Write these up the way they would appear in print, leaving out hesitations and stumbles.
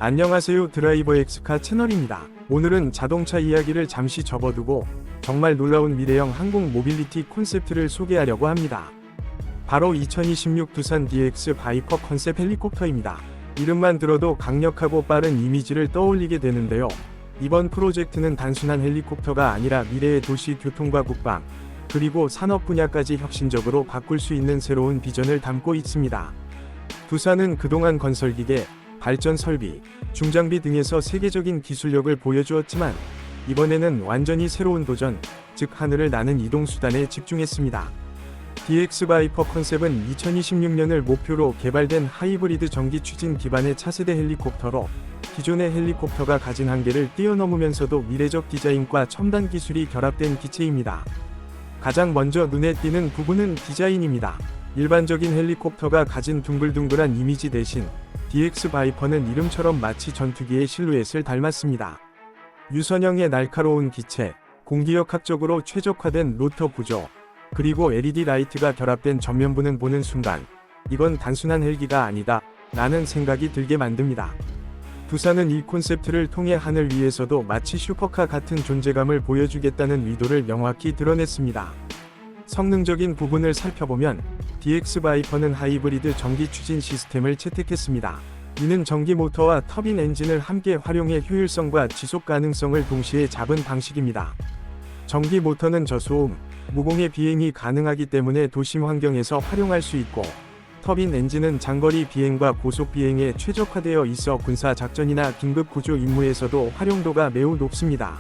안녕하세요, 드라이버 엑스카 채널입니다. 오늘은 자동차 이야기를 잠시 접어두고 정말 놀라운 미래형 항공 모빌리티 콘셉트를 소개하려고 합니다. 바로 2026 두산 DX 바이퍼 컨셉 헬리콥터입니다. 이름만 들어도 강력하고 빠른 이미지를 떠올리게 되는데요. 이번 프로젝트는 단순한 헬리콥터가 아니라 미래의 도시 교통과 국방, 그리고 산업 분야까지 혁신적으로 바꿀 수 있는 새로운 비전을 담고 있습니다. 두산은 그동안 건설기계, 발전 설비, 중장비 등에서 세계적인 기술력을 보여주었지만 이번에는 완전히 새로운 도전, 즉 하늘을 나는 이동수단에 집중했습니다. DX 바이퍼 컨셉은 2026년을 목표로 개발된 하이브리드 전기 추진 기반의 차세대 헬리콥터로 기존의 헬리콥터가 가진 한계를 뛰어넘으면서도 미래적 디자인과 첨단 기술이 결합된 기체입니다. 가장 먼저 눈에 띄는 부분은 디자인입니다. 일반적인 헬리콥터가 가진 둥글둥글한 이미지 대신 DX 바이퍼는 이름처럼 마치 전투기의 실루엣을 닮았습니다. 유선형의 날카로운 기체, 공기역학적으로 최적화된 로터 구조, 그리고 LED 라이트가 결합된 전면부는 보는 순간 이건 단순한 헬기가 아니다 라는 생각이 들게 만듭니다. 두산은 이 콘셉트를 통해 하늘 위에서도 마치 슈퍼카 같은 존재감을 보여주겠다는 의도를 명확히 드러냈습니다. 성능적인 부분을 살펴보면 DX 바이퍼는 하이브리드 전기 추진 시스템을 채택했습니다. 이는 전기 모터와 터빈 엔진을 함께 활용해 효율성과 지속 가능성을 동시에 잡은 방식입니다. 전기 모터는 저소음, 무공해 비행이 가능하기 때문에 도심 환경에서 활용할 수 있고, 터빈 엔진은 장거리 비행과 고속 비행에 최적화되어 있어 군사 작전이나 긴급 구조 임무에서도 활용도가 매우 높습니다.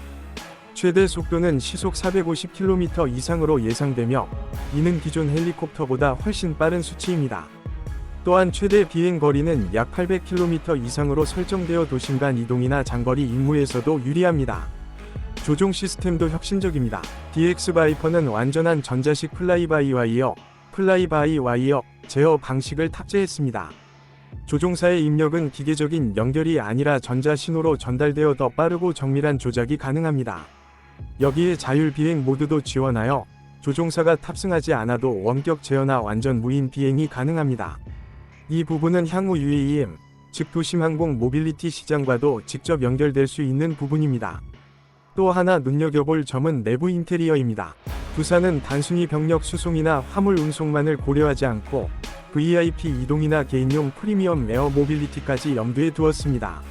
최대 속도는 시속 450km 이상으로 예상되며 이는 기존 헬리콥터보다 훨씬 빠른 수치입니다. 또한 최대 비행 거리는 약 800km 이상으로 설정되어 도심 간 이동이나 장거리 임무에서도 유리합니다. 조종 시스템도 혁신적입니다. DX 바이퍼는 완전한 전자식 플라이바이와이어 제어 방식을 탑재했습니다. 조종사의 입력은 기계적인 연결이 아니라 전자 신호로 전달되어 더 빠르고 정밀한 조작이 가능합니다. 여기에 자율 비행 모드도 지원하여 조종사가 탑승하지 않아도 원격 제어나 완전 무인 비행이 가능합니다. 이 부분은 향후 UAM, 즉 도심 항공 모빌리티 시장과도 직접 연결될 수 있는 부분입니다. 또 하나 눈여겨볼 점은 내부 인테리어입니다. 두산은 단순히 병력 수송이나 화물 운송만을 고려하지 않고 VIP 이동이나 개인용 프리미엄 에어 모빌리티까지 염두에 두었습니다.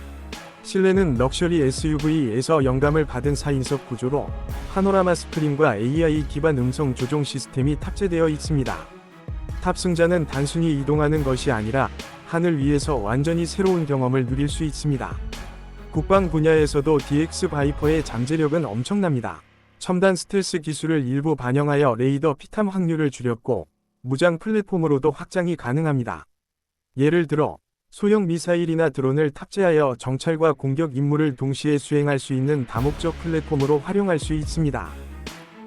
실내는 럭셔리 SUV에서 영감을 받은 4인석 구조로 파노라마 스크린과 AI 기반 음성 조종 시스템이 탑재되어 있습니다. 탑승자는 단순히 이동하는 것이 아니라 하늘 위에서 완전히 새로운 경험을 누릴 수 있습니다. 국방 분야에서도 DX 바이퍼의 잠재력은 엄청납니다. 첨단 스텔스 기술을 일부 반영하여 레이더 피탐 확률을 줄였고 무장 플랫폼으로도 확장이 가능합니다. 예를 들어 소형 미사일이나 드론을 탑재하여 정찰과 공격 임무를 동시에 수행할 수 있는 다목적 플랫폼으로 활용할 수 있습니다.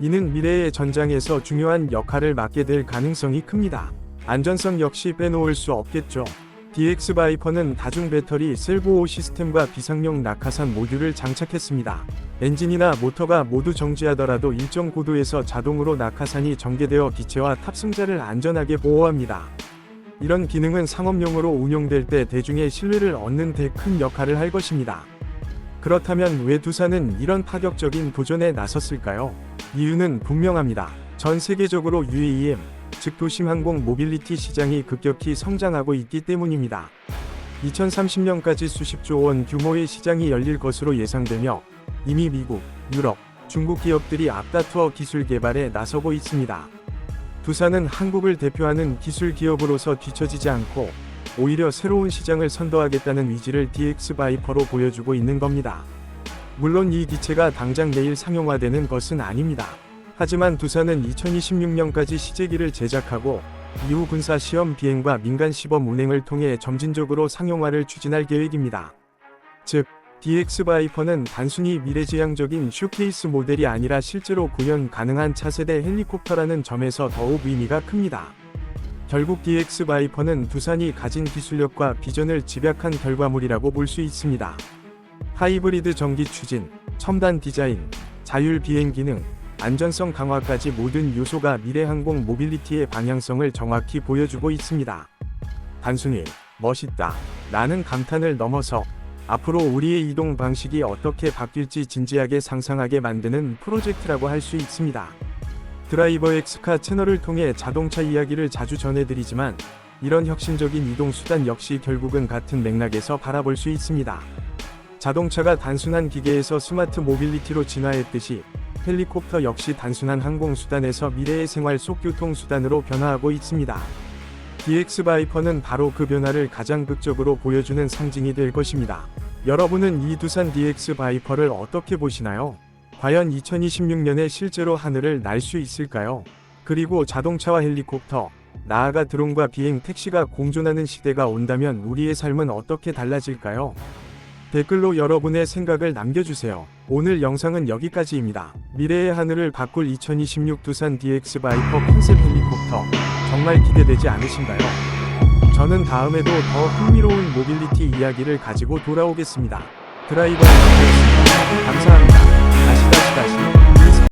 이는 미래의 전장에서 중요한 역할을 맡게 될 가능성이 큽니다. 안전성 역시 빼놓을 수 없겠죠. DX 바이퍼는 다중 배터리 셀 보호 시스템과 비상용 낙하산 모듈을 장착했습니다. 엔진이나 모터가 모두 정지하더라도 일정 고도에서 자동으로 낙하산이 전개되어 기체와 탑승자를 안전하게 보호합니다. 이런 기능은 상업용으로 운용될 때 대중의 신뢰를 얻는 데 큰 역할을 할 것입니다. 그렇다면 왜 두산은 이런 파격적인 도전에 나섰을까요? 이유는 분명합니다. 전 세계적으로 UAM, 즉 도심 항공 모빌리티 시장이 급격히 성장하고 있기 때문입니다. 2030년까지 수십조 원 규모의 시장이 열릴 것으로 예상되며 이미 미국, 유럽, 중국 기업들이 앞다투어 기술 개발에 나서고 있습니다. 두산은 한국을 대표하는 기술 기업으로서 뒤처지지 않고 오히려 새로운 시장을 선도하겠다는 의지를 DX 바이퍼로 보여주고 있는 겁니다. 물론 이 기체가 당장 내일 상용화되는 것은 아닙니다. 하지만 두산은 2026년까지 시제기를 제작하고 이후 군사 시험 비행과 민간 시범 운행을 통해 점진적으로 상용화를 추진할 계획입니다. 즉, DX 바이퍼는 단순히 미래지향적인 쇼케이스 모델이 아니라 실제로 구현 가능한 차세대 헬리콥터라는 점에서 더욱 의미가 큽니다. 결국 DX 바이퍼는 두산이 가진 기술력과 비전을 집약한 결과물이라고 볼 수 있습니다. 하이브리드 전기 추진, 첨단 디자인, 자율 비행 기능, 안전성 강화까지 모든 요소가 미래 항공 모빌리티의 방향성을 정확히 보여주고 있습니다. 단순히 멋있다 라는 감탄을 넘어서 앞으로 우리의 이동 방식이 어떻게 바뀔지 진지하게 상상하게 만드는 프로젝트라고 할 수 있습니다. 드라이버 X카 채널을 통해 자동차 이야기를 자주 전해드리지만 이런 혁신적인 이동 수단 역시 결국은 같은 맥락에서 바라볼 수 있습니다. 자동차가 단순한 기계에서 스마트 모빌리티로 진화했듯이 헬리콥터 역시 단순한 항공수단에서 미래의 생활 속 교통수단으로 변화하고 있습니다. DX 바이퍼는 바로 그 변화를 가장 극적으로 보여주는 상징이 될 것입니다. 여러분은 이 두산 DX 바이퍼를 어떻게 보시나요? 과연 2026년에 실제로 하늘을 날 수 있을까요? 그리고 자동차와 헬리콥터, 나아가 드론과 비행 택시가 공존하는 시대가 온다면 우리의 삶은 어떻게 달라질까요? 댓글로 여러분의 생각을 남겨주세요. 오늘 영상은 여기까지입니다. 미래의 하늘을 바꿀 2026 두산 DX 바이퍼 컨셉 헬리콥터 정말 기대되지 않으신가요? 저는 다음에도 더 흥미로운 모빌리티 이야기를 가지고 돌아오겠습니다. 드라이버 X였습니다. 감사합니다. 다시.